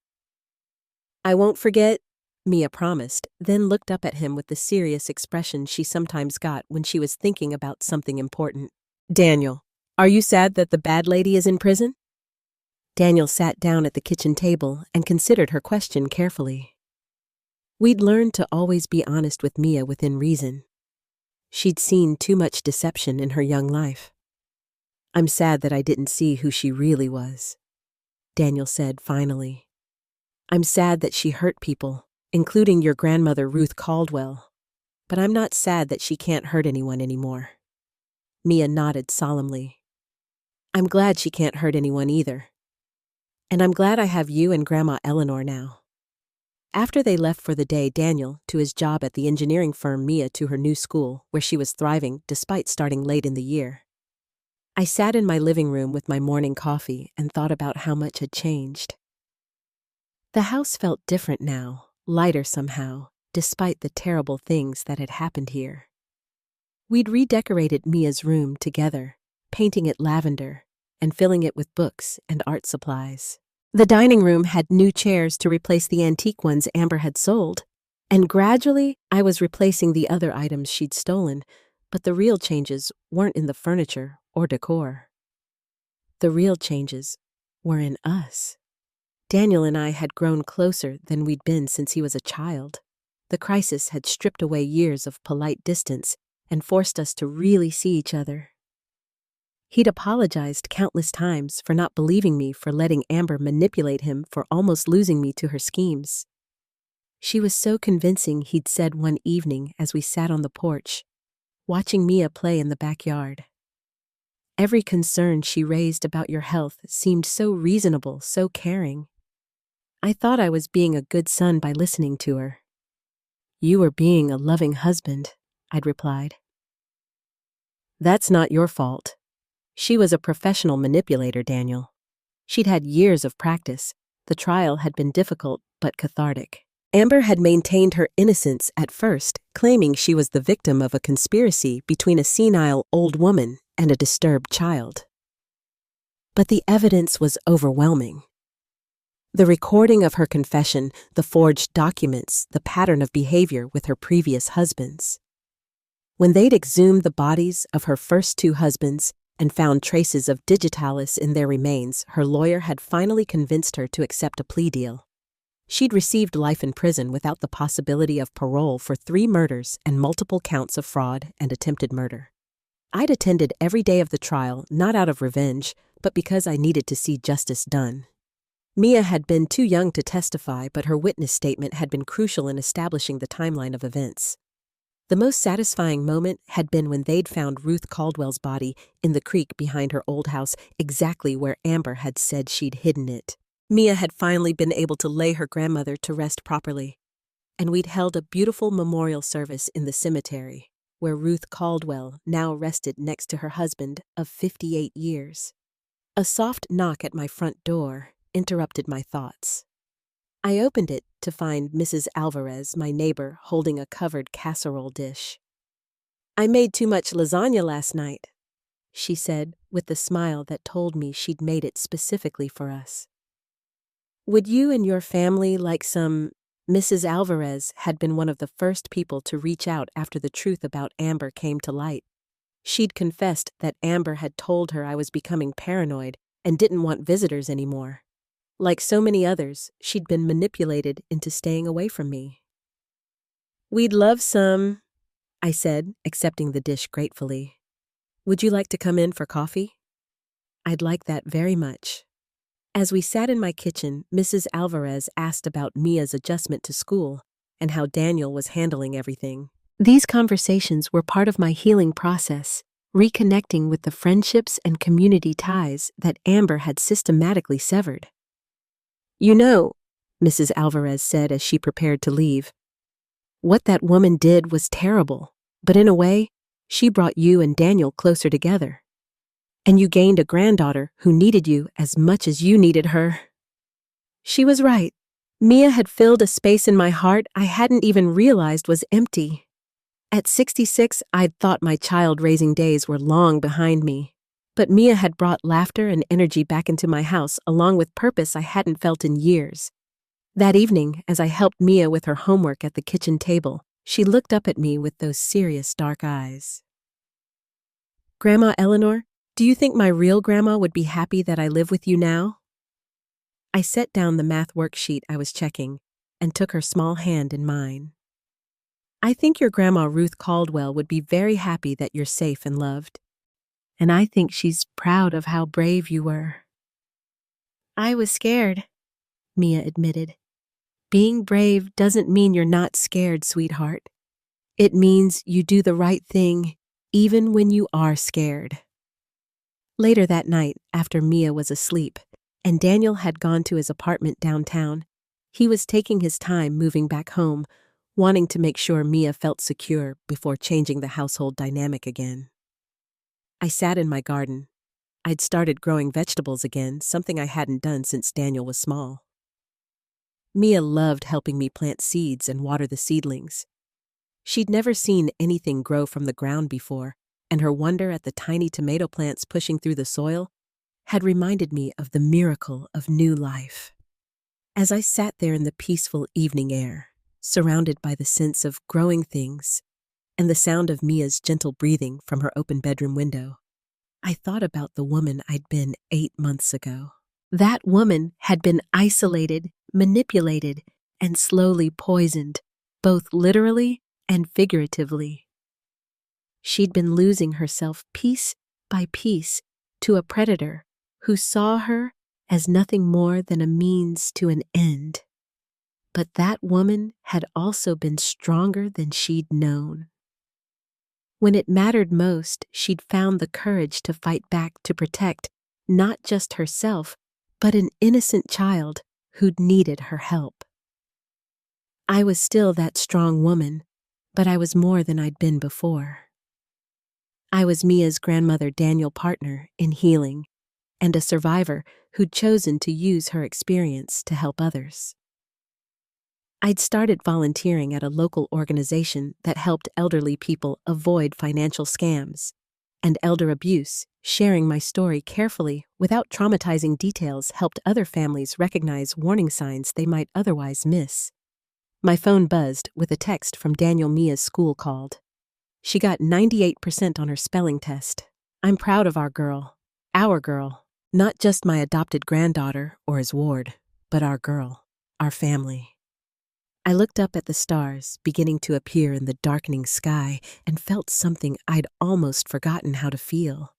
[SPEAKER 1] "I won't forget," Mia promised, then looked up at him with the serious expression she sometimes got when she was thinking about something important. "Daniel, are you sad that the bad lady is in prison?" Daniel sat down at the kitchen table and considered her question carefully. We'd learned to always be honest with Mia within reason. She'd seen too much deception in her young life. "I'm sad that I didn't see who she really was," Daniel said finally. "I'm sad that she hurt people, including your grandmother Ruth Caldwell. But I'm not sad that she can't hurt anyone anymore." Mia nodded solemnly. "I'm glad she can't hurt anyone either. And I'm glad I have you and Grandma Eleanor now." After they left for the day, Daniel to his job at the engineering firm, Mia to her new school, where she was thriving despite starting late in the year. I sat in my living room with my morning coffee and thought about how much had changed. The house felt different now, lighter somehow, despite the terrible things that had happened here. We'd redecorated Mia's room together, painting it lavender and filling it with books and art supplies. The dining room had new chairs to replace the antique ones Amber had sold, and gradually I was replacing the other items she'd stolen, but the real changes weren't in the furniture or decor. The real changes were in us. Daniel and I had grown closer than we'd been since he was a child. The crisis had stripped away years of polite distance and forced us to really see each other. He'd apologized countless times for not believing me for letting Amber manipulate him for almost losing me to her schemes. She was so convincing, he'd said one evening as we sat on the porch, watching Mia play in the backyard. Every concern she raised about your health seemed so reasonable, so caring. I thought I was being a good son by listening to her. "You were being a loving husband," I'd replied. "That's not your fault. She was a professional manipulator, Daniel. She'd had years of practice. The trial had been difficult but cathartic. Amber had maintained her innocence at first, claiming she was the victim of a conspiracy between a senile old woman and a disturbed child. But the evidence was overwhelming. The recording of her confession, the forged documents, the pattern of behavior with her previous husbands. When they'd exhumed the bodies of her first 2 husbands and found traces of digitalis in their remains, her lawyer had finally convinced her to accept a plea deal. She'd received life in prison without the possibility of parole for 3 murders and multiple counts of fraud and attempted murder. I'd attended every day of the trial, not out of revenge, but because I needed to see justice done. Mia had been too young to testify, but her witness statement had been crucial in establishing the timeline of events. The most satisfying moment had been when they'd found Ruth Caldwell's body in the creek behind her old house, exactly where Amber had said she'd hidden it. Mia had finally been able to lay her grandmother to rest properly, and we'd held a beautiful memorial service in the cemetery, where Ruth Caldwell now rested next to her husband of 58 years. A soft knock at my front door interrupted my thoughts. I opened it to find Mrs. Alvarez, my neighbor, holding a covered casserole dish. "I made too much lasagna last night," she said with the smile that told me she'd made it specifically for us. "Would you and your family like some?" Mrs. Alvarez had been one of the first people to reach out after the truth about Amber came to light. She'd confessed that Amber had told her I was becoming paranoid and didn't want visitors anymore. Like so many others, she'd been manipulated into staying away from me. "We'd love some," I said, accepting the dish gratefully. "Would you like to come in for coffee?" "I'd like that very much." As we sat in my kitchen, Mrs. Alvarez asked about Mia's adjustment to school and how Daniel was handling everything. These conversations were part of my healing process, reconnecting with the friendships and community ties that Amber had systematically severed. "You know," Mrs. Alvarez said as she prepared to leave, "what that woman did was terrible, but in a way, she brought you and Daniel closer together. And you gained a granddaughter who needed you as much as you needed her." She was right. Mia had filled a space in my heart I hadn't even realized was empty. At 66, I'd thought my child-raising days were long behind me. But Mia had brought laughter and energy back into my house, along with purpose I hadn't felt in years. That evening, as I helped Mia with her homework at the kitchen table, she looked up at me with those serious dark eyes. "Grandma Eleanor, do you think my real grandma would be happy that I live with you now?" I set down the math worksheet I was checking and took her small hand in mine. "I think your grandma Ruth Caldwell would be very happy that you're safe and loved. And I think she's proud of how brave you were." "I was scared," Mia admitted. "Being brave doesn't mean you're not scared, sweetheart. It means you do the right thing even when you are scared." Later that night, after Mia was asleep, and Daniel had gone to his apartment downtown, he was taking his time moving back home, wanting to make sure Mia felt secure before changing the household dynamic again. I sat in my garden. I'd started growing vegetables again, something I hadn't done since Daniel was small. Mia loved helping me plant seeds and water the seedlings. She'd never seen anything grow from the ground before, and her wonder at the tiny tomato plants pushing through the soil had reminded me of the miracle of new life. As I sat there in the peaceful evening air, surrounded by the sense of growing things and the sound of Mia's gentle breathing from her open bedroom window, I thought about the woman I'd been 8 months ago. That woman had been isolated, manipulated, and slowly poisoned, both literally and figuratively. She'd been losing herself piece by piece to a predator who saw her as nothing more than a means to an end. But that woman had also been stronger than she'd known. When it mattered most, she'd found the courage to fight back to protect not just herself, but an innocent child who'd needed her help. I was still that strong woman, but I was more than I'd been before. I was Mia's grandmother Daniel partner in healing, and a survivor who'd chosen to use her experience to help others. I'd started volunteering at a local organization that helped elderly people avoid financial scams and elder abuse. Sharing my story carefully without traumatizing details helped other families recognize warning signs they might otherwise miss. My phone buzzed with a text from Daniel. Mia's school called. She got 98% on her spelling test. I'm proud of our girl, not just my adopted granddaughter or his ward, but our girl. our family. I looked up at the stars beginning to appear in the darkening sky and felt something I'd almost forgotten how to feel.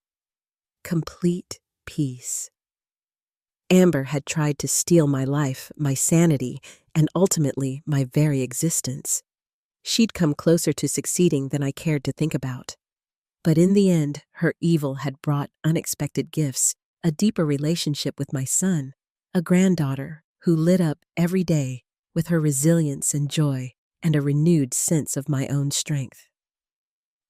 [SPEAKER 1] Complete peace. Amber had tried to steal my life, my sanity, and ultimately my very existence. She'd come closer to succeeding than I cared to think about. But in the end, her evil had brought unexpected gifts, a deeper relationship with my son, a granddaughter who lit up every day with her resilience and joy and a renewed sense of my own strength.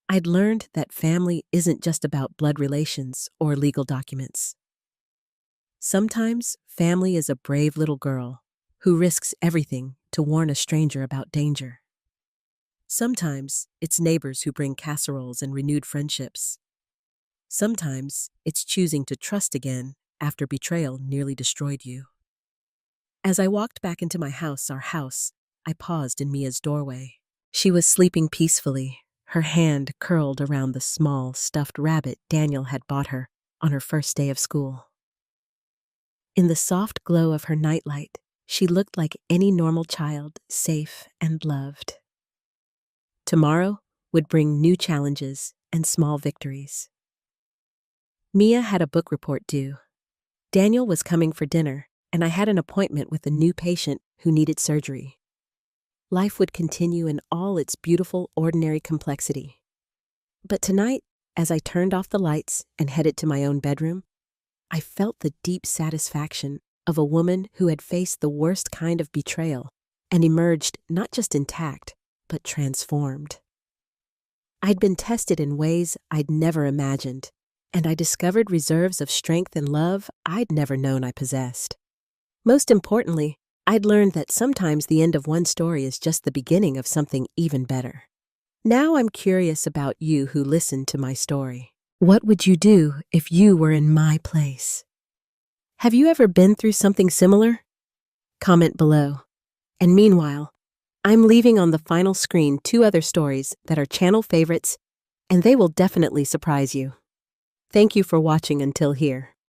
[SPEAKER 1] I'd learned that family isn't just about blood relations or legal documents. Sometimes family is a brave little girl who risks everything to warn a stranger about danger. Sometimes it's neighbors who bring casseroles and renewed friendships. Sometimes it's choosing to trust again after betrayal nearly destroyed you. As I walked back into my house, our house, I paused in Mia's doorway. She was sleeping peacefully, her hand curled around the small, stuffed rabbit Daniel had bought her on her first day of school. In the soft glow of her nightlight, she looked like any normal child, safe and loved. Tomorrow would bring new challenges and small victories. Mia had a book report due. Daniel was coming for dinner, and I had an appointment with a new patient who needed surgery. Life would continue in all its beautiful, ordinary complexity. But tonight, as I turned off the lights and headed to my own bedroom, I felt the deep satisfaction of a woman who had faced the worst kind of betrayal and emerged not just intact, but transformed. I'd been tested in ways I'd never imagined, and I discovered reserves of strength and love I'd never known I possessed. Most importantly, I'd learned that sometimes the end of one story is just the beginning of something even better. Now I'm curious about you who listened to my story. What would you do if you were in my place? Have you ever been through something similar? Comment below. And meanwhile, I'm leaving on the final screen 2 other stories that are channel favorites, and they will definitely surprise you. Thank you for watching until here.